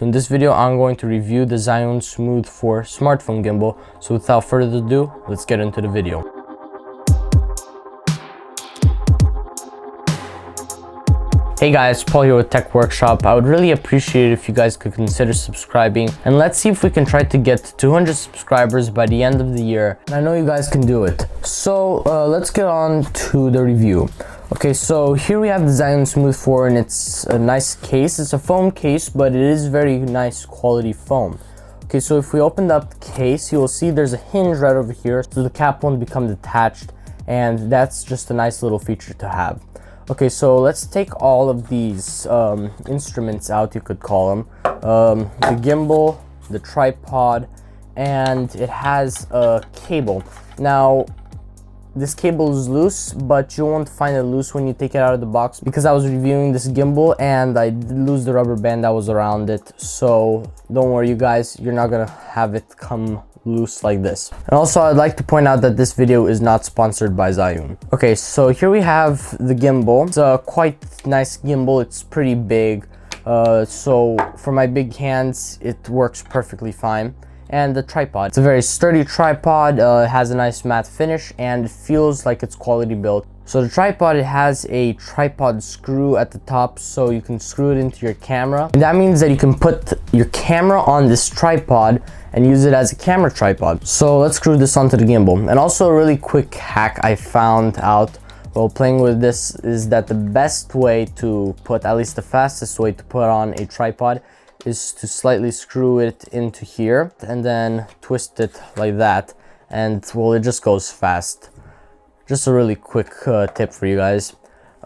So in this video, I'm going to review the Zhiyun Smooth 4 smartphone gimbal. So without further ado, let's get into the video. Hey guys, Paul here with Tech Workshop. I would really appreciate it if you guys could consider subscribing, and let's see if we can try to get to 200 subscribers by the end of the year. And I know you guys can do it. So let's get on to the review. Okay, so here we have the Zhiyun Smooth 4, and it's a nice case. It's a foam case, but it is very nice quality foam. Okay, so if we open up the case, you will see there's a hinge right over here, so the cap won't become detached, and that's just a nice little feature to have. Okay, so let's take all of these instruments out, you could call them. The gimbal, the tripod, and it has a cable. Now, this cable is loose, but you won't find it loose when you take it out of the box, because I was reviewing this gimbal and I did lose the rubber band that was around it. So don't worry, you guys, you're not gonna have it come loose like this. And also, I'd like to point out that this video is not sponsored by Zhiyun. Okay, so here we have the gimbal. It's a quite nice gimbal. It's pretty big, so for my big hands it works perfectly fine. And the tripod, it's a very sturdy tripod. It has a nice matte finish and it feels like it's quality built. So the tripod, it has a tripod screw at the top, so you can screw it into your camera. And that means that you can put your camera on this tripod and use it as a camera tripod. So let's screw this onto the gimbal. And also a really quick hack I found out while playing with this is that the best way to put, at least the fastest way to put on a tripod, is to slightly screw it into here and then twist it like that, and well, it just goes fast. Just a really quick tip for you guys.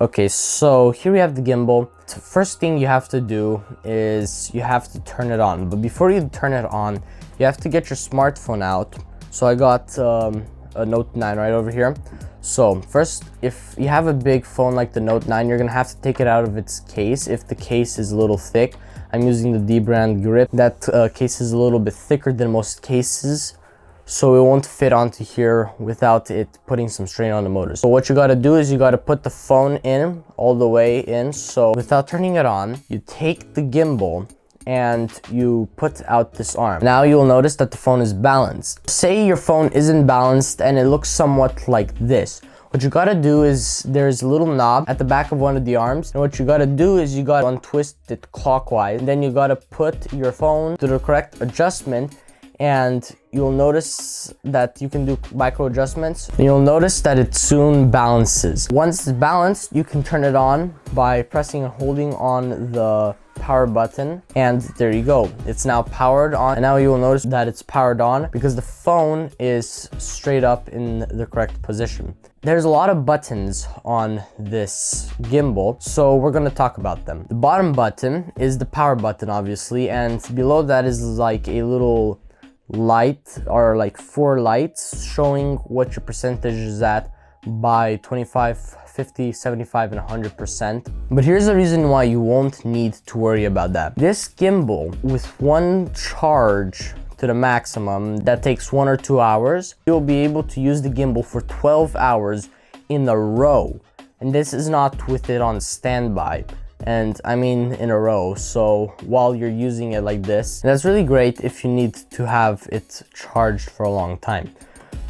Okay, so here we have the gimbal. The first thing you have to do is you have to turn it on, but before you turn it on, you have to get your smartphone out. So I got a Note 9 right over here. So first, if you have a big phone like the Note 9, you're gonna have to take it out of its case if the case is a little thick. I'm using the D brand grip. That case is a little bit thicker than most cases, so it won't fit onto here without it putting some strain on the motor. So what you gotta do is you gotta put the phone in, all the way in. So without turning it on, you take the gimbal and you put out this arm. Now you'll notice that the phone is balanced. Say your phone isn't balanced and it looks somewhat like this. What you gotta do is, there's a little knob at the back of one of the arms, and what you gotta do is you gotta untwist it clockwise, and then you gotta put your phone to the correct adjustment, and you'll notice that you can do micro adjustments, and you'll notice that it soon balances. Once it's balanced, you can turn it on by pressing and holding on the power button, and there you go, it's now powered on. And now you will notice that it's powered on because the phone is straight up in the correct position. There's a lot of buttons on this gimbal, so we're going to talk about them. The bottom button is the power button, obviously, and below that is like a little light, or like 4 lights showing what your percentage is at by 25, 50, 75, and 100%. But here's the reason why you won't need to worry about that. This gimbal, with one charge to the maximum, that takes 1 or 2 hours, you'll be able to use the gimbal for 12 hours in a row. And this is not with it on standby, and I mean in a row. So while you're using it like this, and that's really great if you need to have it charged for a long time.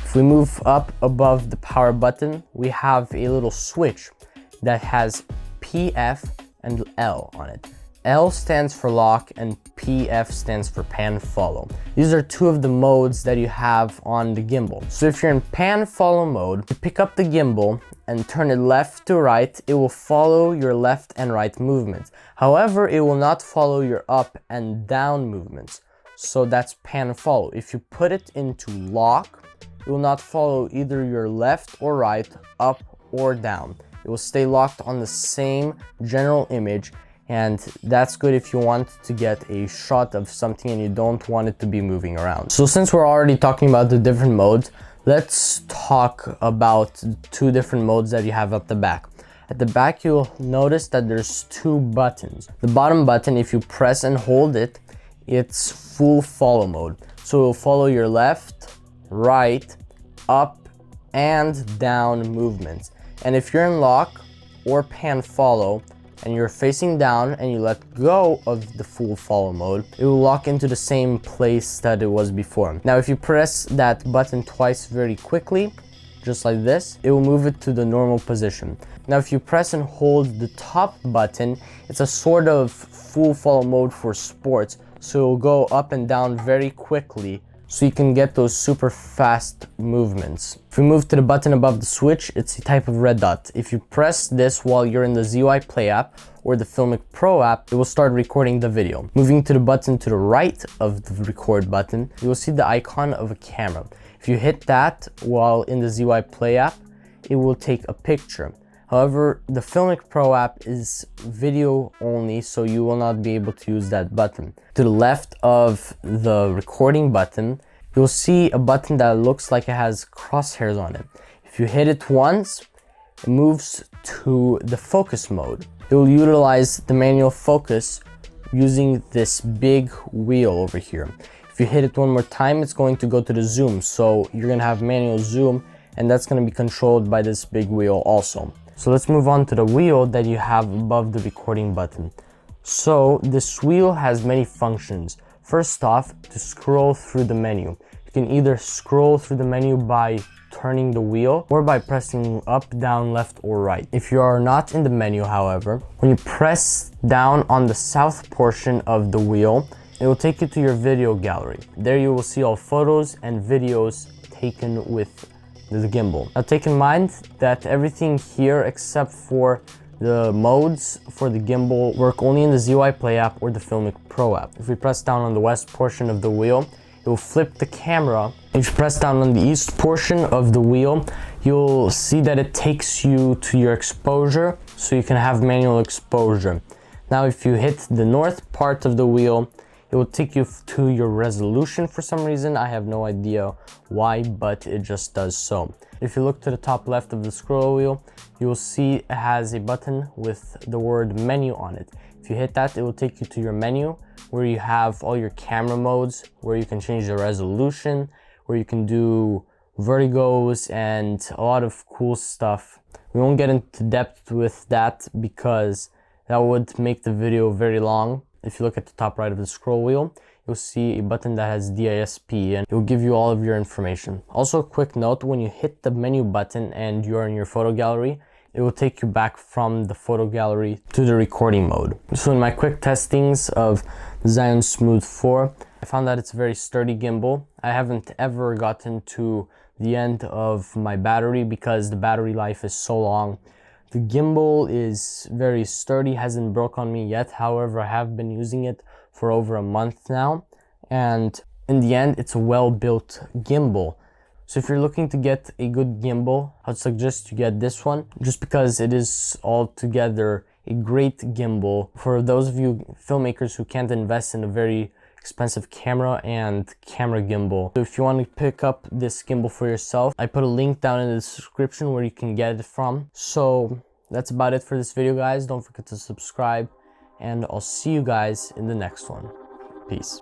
If we move up above the power button, we have a little switch that has PF and L on it. L stands for lock and PF stands for pan follow. These are 2 of the modes that you have on the gimbal. So if you're in pan follow mode, you pick up the gimbal and turn it left to right, it will follow your left and right movements. However, it will not follow your up and down movements. So that's pan follow. If you put it into lock, it will not follow either your left or right, up or down. It will stay locked on the same general image, and that's good if you want to get a shot of something and you don't want it to be moving around. So since we're already talking about the different modes, let's talk about 2 different modes that you have at the back. At the back, you'll notice that there's 2 buttons. The bottom button, if you press and hold it, it's full follow mode. So it will follow your left, right, up, and down movements. And if you're in lock or pan follow, and you're facing down and you let go of the full follow mode, it will lock into the same place that it was before. Now, if you press that button twice very quickly, just like this, it will move it to the normal position. Now, if you press and hold the top button, it's a sort of full follow mode for sports, so it will go up and down very quickly, so you can get those super fast movements. If we move to the button above the switch, it's a type of red dot. If you press this while you're in the ZUI Play app or the Filmic Pro app, it will start recording the video. Moving to the button to the right of the record button, you will see the icon of a camera. If you hit that while in the ZUI Play app, it will take a picture. However, the Filmic Pro app is video only, so you will not be able to use that button. To the left of the recording button, you'll see a button that looks like it has crosshairs on it. If you hit it once, it moves to the focus mode. It will utilize the manual focus using this big wheel over here. If you hit it one more time, it's going to go to the zoom, so you're going to have manual zoom, and that's going to be controlled by this big wheel also. So let's move on to the wheel that you have above the recording button. So this wheel has many functions. First off, to scroll through the menu. You can either scroll through the menu by turning the wheel or by pressing up, down, left, or right. If you are not in the menu, however, when you press down on the south portion of the wheel, it will take you to your video gallery. There you will see all photos and videos taken with the gimbal. Now take in mind that everything here except for the modes for the gimbal work only in the ZUI Play app or the Filmic Pro app. If we press down on the west portion of the wheel, it will flip the camera. If you press down on the east portion of the wheel, you'll see that it takes you to your exposure, so you can have manual exposure. Now if you hit the north part of the wheel, it will take you to your resolution for some reason. I have no idea why, but it just does so. If you look to the top left of the scroll wheel, you will see it has a button with the word menu on it. If you hit that, it will take you to your menu where you have all your camera modes, where you can change the resolution, where you can do vertigos and a lot of cool stuff. We won't get into depth with that because that would make the video very long. If you look at the top right of the scroll wheel, you'll see a button that has DISP and it will give you all of your information. Also, a quick note, when you hit the menu button and you're in your photo gallery, it will take you back from the photo gallery to the recording mode. So in my quick testings of the Zhiyun Smooth 4, I found that it's a very sturdy gimbal. I haven't ever gotten to the end of my battery because the battery life is so long. The gimbal is very sturdy, hasn't broke on me yet. However, I have been using it for over a month now, and in the end, it's a well-built gimbal. So if you're looking to get a good gimbal, I'd suggest you get this one, just because it is altogether a great gimbal for those of you filmmakers who can't invest in a very expensive camera and camera gimbal. So if you want to pick up this gimbal for yourself, I put a link down in the description where you can get it from. So that's about it for this video, guys. Don't forget to subscribe, and I'll see you guys in the next one. Peace.